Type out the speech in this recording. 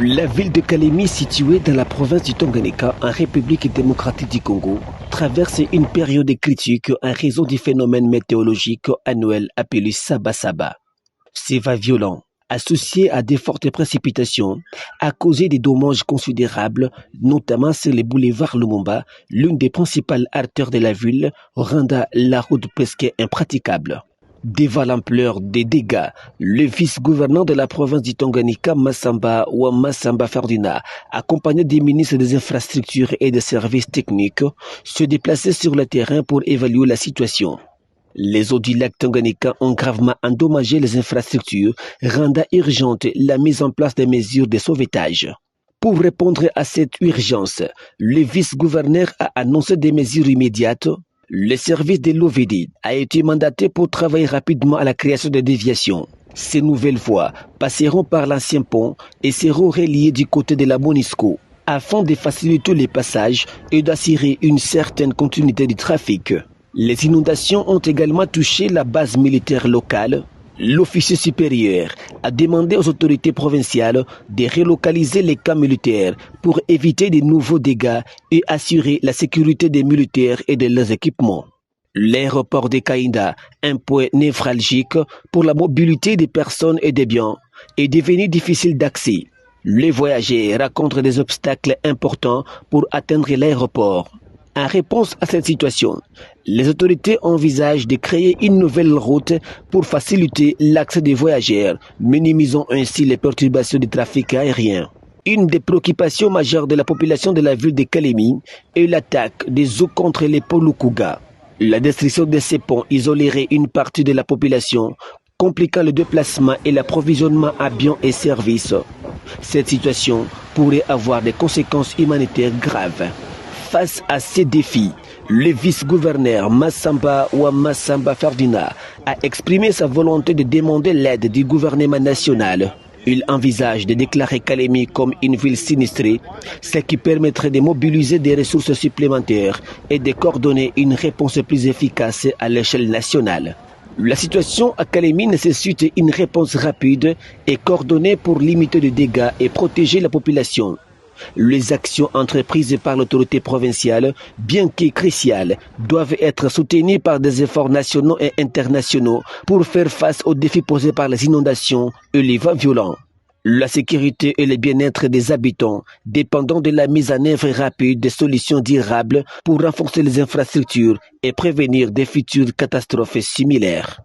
La ville de Kalemi, située dans la province du Tanganyika, en République démocratique du Congo, traverse une période critique en raison du phénomène météorologique annuel appelé Saba-Saba. Ces vagues violentes, associées à de fortes précipitations, a causé des dommages considérables, notamment sur les boulevards Lumumba, l'une des principales artères de la ville, rendant la route presque impraticable. Devant l'ampleur des dégâts, le vice-gouverneur de la province du Tanganyika, Massamba Ferdinand, accompagné des ministres des infrastructures et des services techniques, se déplaçait sur le terrain pour évaluer la situation. Les eaux du lac Tanganyika ont gravement endommagé les infrastructures, rendant urgente la mise en place des mesures de sauvetage. Pour répondre à cette urgence, le vice-gouverneur a annoncé des mesures immédiates. Le service de l'OVD a été mandaté pour travailler rapidement à la création de déviations. Ces nouvelles voies passeront par l'ancien pont et seront reliées du côté de la MONUSCO afin de faciliter les passages et d'assurer une certaine continuité du trafic. Les inondations ont également touché la base militaire locale. L'officier supérieur a demandé aux autorités provinciales de relocaliser les camps militaires pour éviter de nouveaux dégâts et assurer la sécurité des militaires et de leurs équipements. L'aéroport de Kainda, un point névralgique pour la mobilité des personnes et des biens, est devenu difficile d'accès. Les voyageurs rencontrent des obstacles importants pour atteindre l'aéroport. En réponse à cette situation, les autorités envisagent de créer une nouvelle route pour faciliter l'accès des voyageurs, minimisant ainsi les perturbations du trafic aérien. Une des préoccupations majeures de la population de la ville de Kalemi est l'attaque des eaux contre les Polukuga. La destruction de ces ponts isolerait une partie de la population, compliquant le déplacement et l'approvisionnement à biens et services. Cette situation pourrait avoir des conséquences humanitaires graves. Face à ces défis, le vice-gouverneur Massamba Ferdinand a exprimé sa volonté de demander l'aide du gouvernement national. Il envisage de déclarer Kalemi comme une ville sinistrée, ce qui permettrait de mobiliser des ressources supplémentaires et de coordonner une réponse plus efficace à l'échelle nationale. La situation à Kalemi nécessite une réponse rapide et coordonnée pour limiter les dégâts et protéger la population. Les actions entreprises par l'autorité provinciale, bien que cruciales, doivent être soutenues par des efforts nationaux et internationaux pour faire face aux défis posés par les inondations et les vents violents. La sécurité et le bien-être des habitants dépendent de la mise en œuvre rapide de solutions durables pour renforcer les infrastructures et prévenir des futures catastrophes similaires.